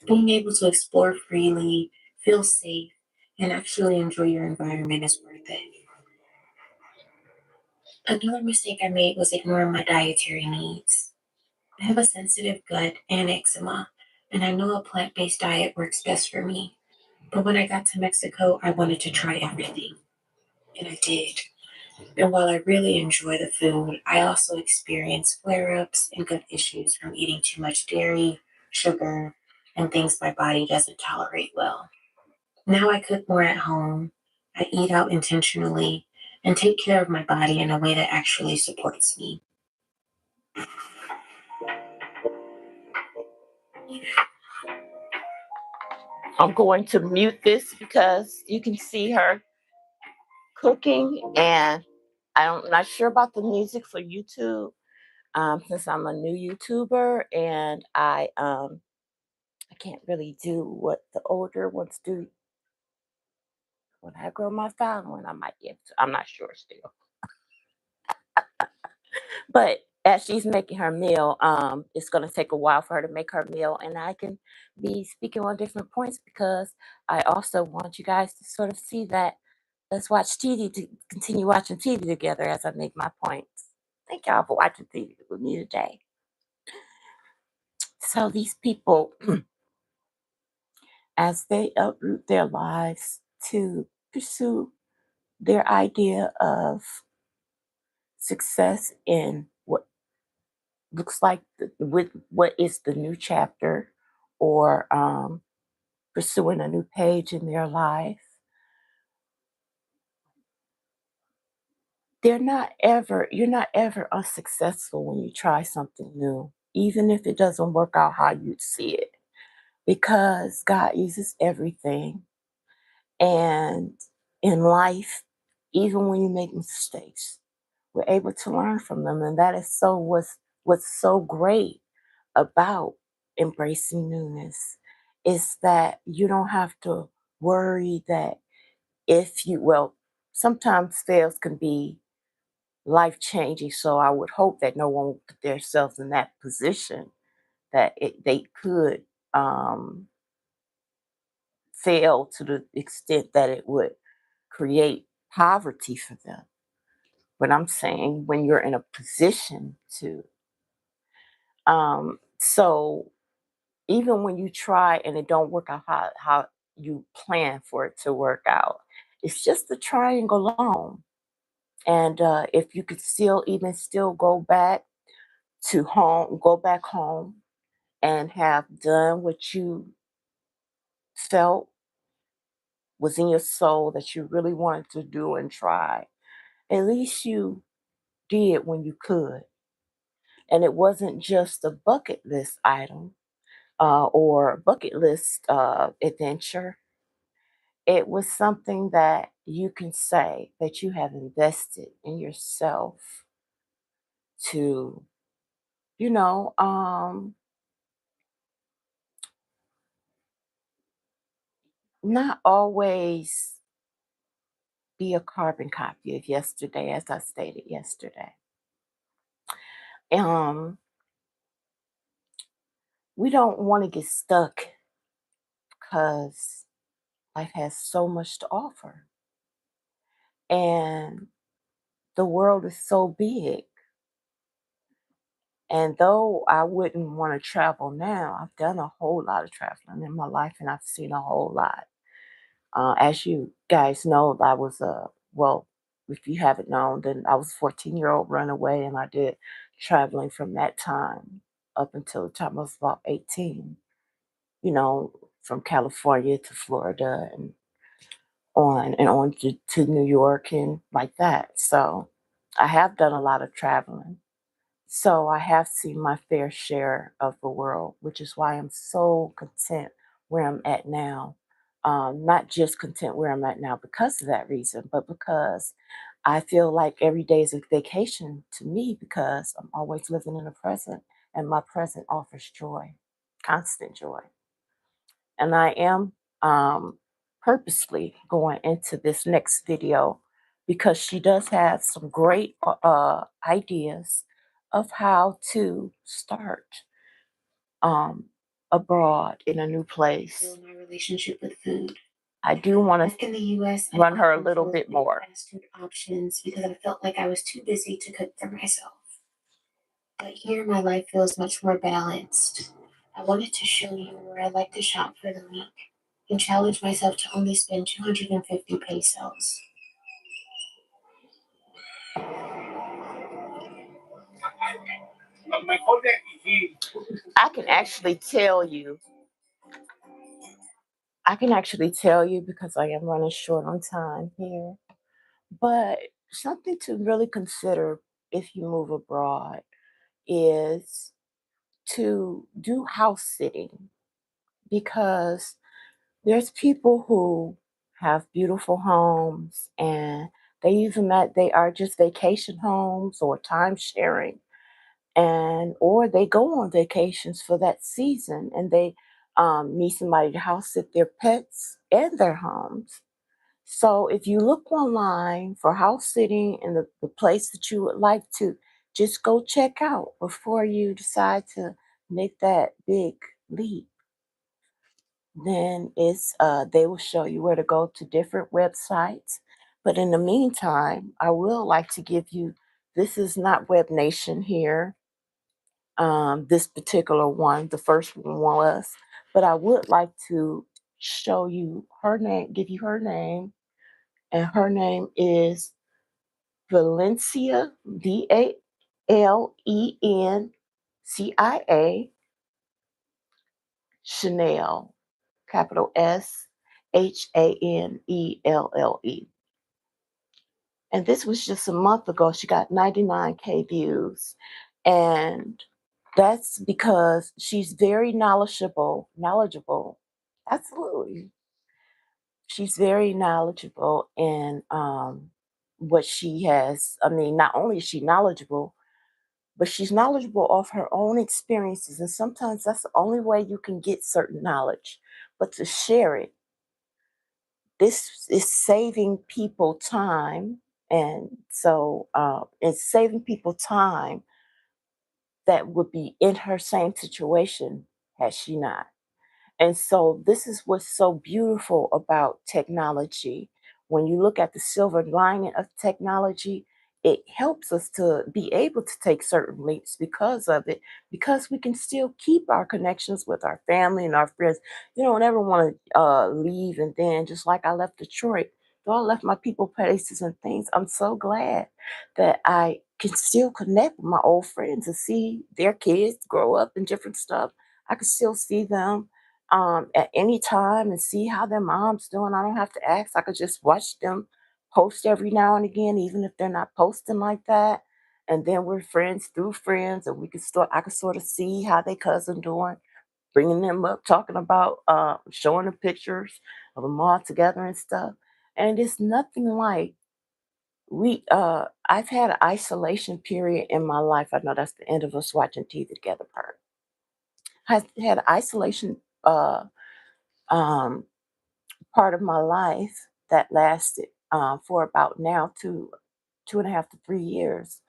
Being able to explore freely, feel safe, and actually enjoy your environment is worth it. Another mistake I made was ignoring my dietary needs. I have a sensitive gut and eczema, and I know a plant based diet works best for me. But when I got to Mexico, I wanted to try everything, and I did. And while I really enjoy the food, I also experience flare ups and gut issues from eating too much dairy, sugar, and things my body doesn't tolerate well. Now I cook more at home, I eat out intentionally, and take care of my body in a way that actually supports me. I'm going to mute this because you can see her cooking, and I'm not sure about the music for YouTube, since I'm a new YouTuber, and I can't really do what the older ones do. When I grow my following, I might be able to. I'm not sure still. But as she's making her meal, it's going to take a while for her to make her meal, and I can be speaking on different points because I also want you guys to sort of see that let's watch TV to continue watching TV together as I make my points. Thank y'all for watching TV with me today. So these people, as they uproot their lives to pursue their idea of success in what looks like with what is the new chapter, or pursuing a new page in their life, you're not ever unsuccessful when you try something new, even if it doesn't work out how you see it, because God uses everything. And in life, even when you make mistakes, we're able to learn from them. And that is what's so great about embracing newness is that you don't have to worry that if you, well, sometimes fails can be life changing. So I would hope that no one will put themselves in that position that they could um, fail to the extent that it would create poverty for them. But I'm saying when you're in a position to, so even when you try and it don't work out how you plan for it to work out, it's just to try and go along. And if you could still even still go back to home, go back home and have done what you felt was in your soul that you really wanted to do and try, at least you did when you could. And it wasn't just a bucket list item or bucket list adventure. It was something that you can say that you have invested in yourself to, you know, not always be a carbon copy of yesterday, as I stated yesterday. Um, we don't want to get stuck because life has so much to offer. And the world is so big. And though I wouldn't want to travel now, I've done a whole lot of traveling in my life and I've seen a whole lot. As you guys know, I was well, if you haven't known, then I was a 14-year-old runaway and I did traveling from that time up until the time I was about 18, you know, from California to Florida and on to New York and like that. So I have done a lot of traveling. So I have seen my fair share of the world, which is why I'm so content where I'm at now. Not just content where I'm at now because of that reason, but because I feel like every day is a vacation to me because I'm always living in the present and my present offers joy, constant joy. And I am purposely going into this next video because she does have some great ideas of how to start um, abroad in a new place. My relationship with food. I do want Back to in the US, run her a often little chose bit big more. fast food options because I felt like I was too busy to cook for myself. But here, my life feels much more balanced. I wanted to show you where I like to shop for the week and challenge myself to only spend 250 pesos. I can actually tell you. I can actually tell you because I am running short on time here. But something to really consider if you move abroad is to do house sitting because there's people who have beautiful homes and they use them at they are just vacation homes or time sharing and or they go on vacations for that season and they need somebody to house sit their pets and their homes. So if you look online for house sitting in the place that you would like to, just go check out before you decide to make that big leap. Then it's they will show you where to go to different websites. But in the meantime, I will like to give you this is not Web Nation here. This particular one, the first one was, but I would like to show you her name, give you her name, and her name is Valencia, Valencia, Chanel, capital Shanelle. And this was just a month ago. She got 99K views. And that's because she's very knowledgeable. Absolutely. She's very knowledgeable in what she has. I mean, not only is she knowledgeable, but she's knowledgeable of her own experiences. And sometimes that's the only way you can get certain knowledge but to share it. This is saving people time. And so it's saving people time that would be in her same situation had she not. And so this is what's so beautiful about technology. When you look at the silver lining of technology, it helps us to be able to take certain leaps because of it, because we can still keep our connections with our family and our friends. You don't ever want to leave, and then just like I left Detroit, though I left my people, places, and things, I'm so glad that I can still connect with my old friends and see their kids grow up and different stuff. I can still see them at any time and see how their mom's doing. I don't have to ask. I could just watch them post every now and again, even if they're not posting like that. And then we're friends through friends, and we could start. I could sort of see how they cousin doing, bringing them up, talking about, showing them pictures of them all together and stuff. And it's nothing like we. I've had an isolation period in my life. I know that's the end of us watching TV together part. I had isolation. Um, Part of my life that lasted for about now 2.5 to 3 years.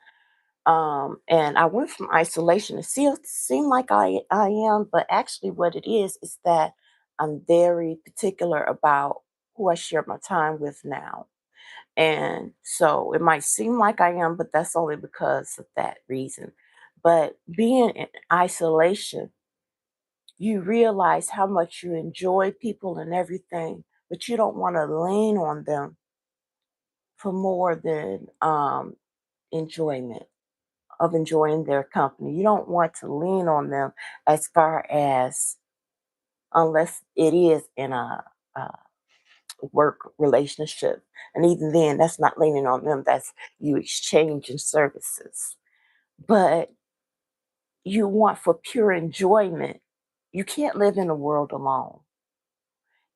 And I went from isolation. It still seemed like I am, but actually, what it is that I'm very particular about who I share my time with now. And so it might seem like I am, but that's only because of that reason. But being in isolation, you realize how much you enjoy people and everything, but you don't want to lean on them for more than enjoyment of enjoying their company. You don't want to lean on them as far as, unless it is in a work relationship. And even then, that's not leaning on them, that's you exchanging services. But you want for pure enjoyment. You can't live in a world alone.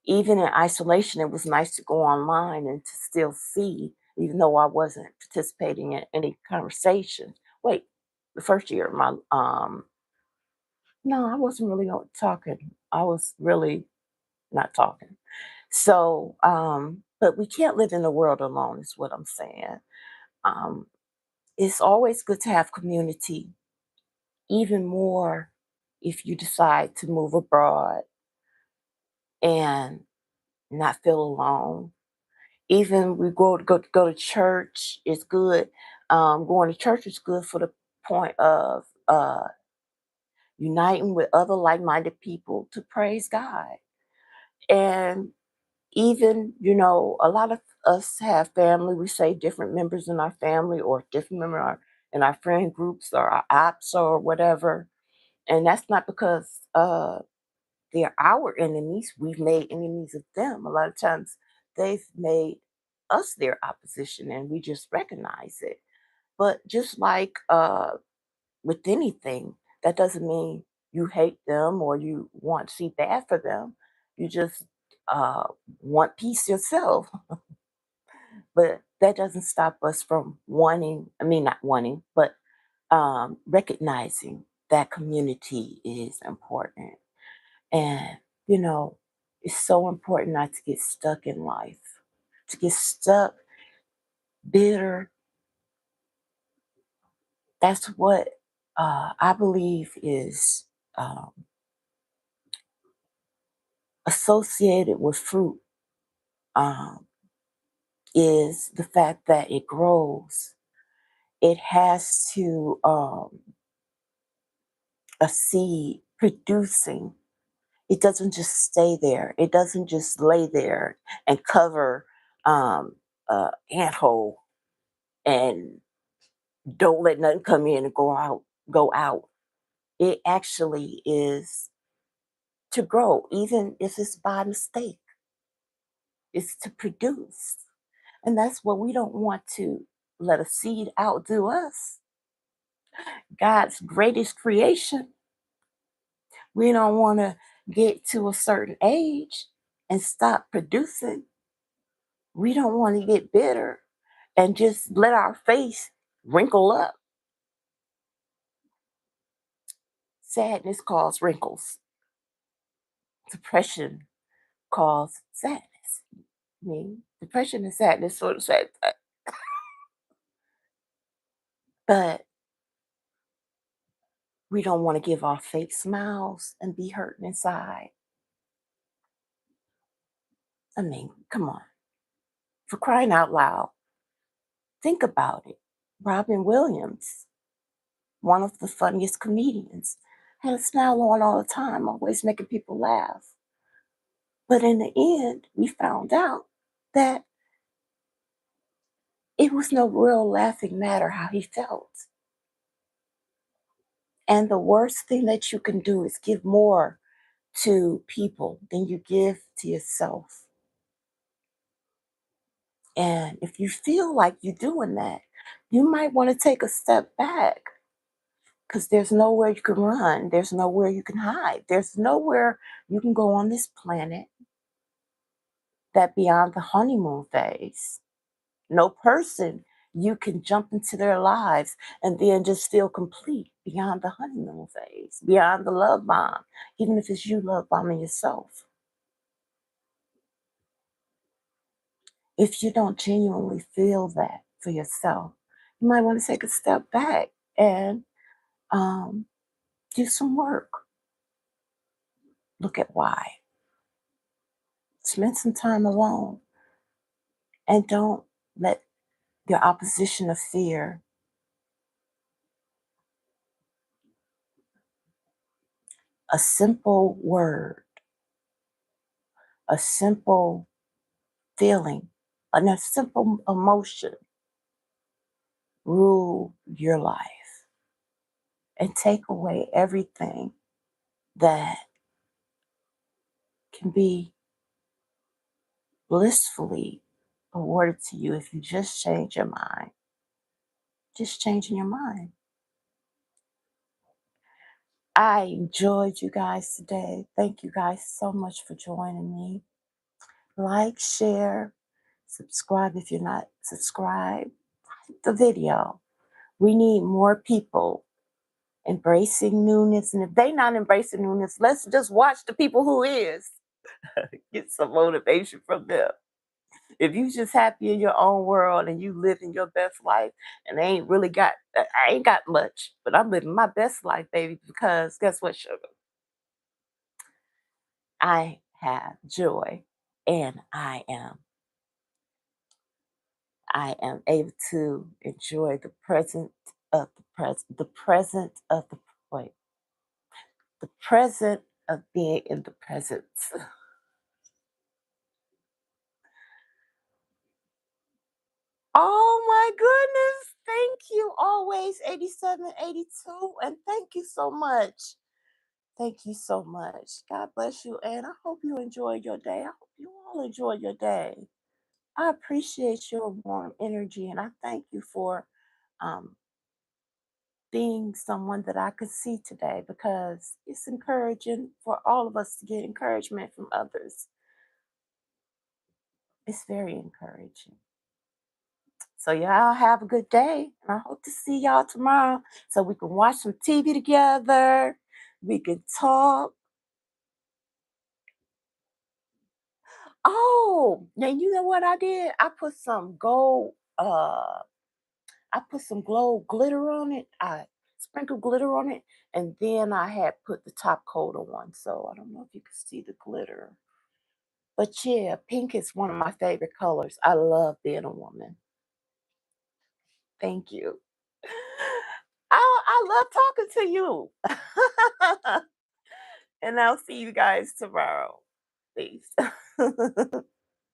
Even in isolation, it was nice to go online and to still see, even though I wasn't participating in any conversation. Wait, the first year of my no, I wasn't really talking. I was really not talking. So, but we can't live in the world alone, is what I'm saying. Um, it's always good to have community, even more if you decide to move abroad and not feel alone. Even we go to church is good. Going to church is good for the point of uniting with other like-minded people to praise God. And even, a lot of us have family. We say different members in our family or different members in our friend groups or our apps or whatever. And that's not because they're our enemies. We've made enemies of them. A lot of times they've made us their opposition and we just recognize it. But just like with anything, that doesn't mean you hate them or you want to see bad for them. You just uh, want peace yourself. But that doesn't stop us from wanting, I mean, not wanting, but recognizing that community is important. And, you know, it's so important not to get stuck in life, to get stuck bitter. That's what I believe is associated with fruit, um, is the fact that it grows. It has to, a seed producing. It doesn't just stay there. It doesn't just lay there and cover ant hole and don't let nothing come in and go out. Go out. It actually is to grow, even if it's by mistake. It's to produce, and that's what we don't want to let a seed outdo us. God's greatest creation. We don't want to get to a certain age and stop producing. We don't want to get bitter and just let our face wrinkle up. Sadness causes wrinkles. Depression cause sadness. I mean, depression and sadness sort of same thing. But we don't want to give off fake smiles and be hurting inside. I mean, come on. For crying out loud, think about it. Robin Williams, one of the funniest comedians, had a smile on all the time, always making people laugh. But in the end, we found out that it was no real laughing matter how he felt. And the worst thing that you can do is give more to people than you give to yourself. And if you feel like you're doing that, you might want to take a step back because there's nowhere you can run, there's nowhere you can hide, there's nowhere you can go on this planet that beyond the honeymoon phase. No person you can jump into their lives and then just feel complete beyond the honeymoon phase, beyond the love bomb, even if it's you love bombing yourself. If you don't genuinely feel that for yourself, you might want to take a step back and um, do some work. Look at why. Spend some time alone and don't let your opposition of fear, a simple word, a simple feeling, and a simple emotion rule your life and take away everything that can be blissfully awarded to you if you just change your mind. Just changing your mind. I enjoyed you guys today. Thank you guys so much for joining me. Like, share, subscribe if you're not subscribed. The video. We need more people embracing newness. And if they not embracing newness, let's just watch the people who is. Get some motivation from them. If you just happy in your own world and you living your best life and I ain't got much, but I'm living my best life, baby, because guess what, sugar? I have joy and I am able to enjoy the present of the present of the wait, the present of being in the presence. Oh my goodness. Thank you always 8782 and thank you so much. Thank you so much. God bless you and I hope you enjoy your day. I hope you all enjoy your day. I appreciate your warm energy and I thank you for um, being someone that I could see today because it's encouraging for all of us to get encouragement from others. It's very encouraging. So y'all have a good day, and I hope to see y'all tomorrow so we can watch some TV together. We can talk. Oh, now you know what I did? I put some gold glitter on it. I sprinkled glitter on it, and then I had put the top coat on. So I don't know if you can see the glitter. But yeah, pink is one of my favorite colors. I love being a woman. Thank you. I love talking to you. And I'll see you guys tomorrow. Peace.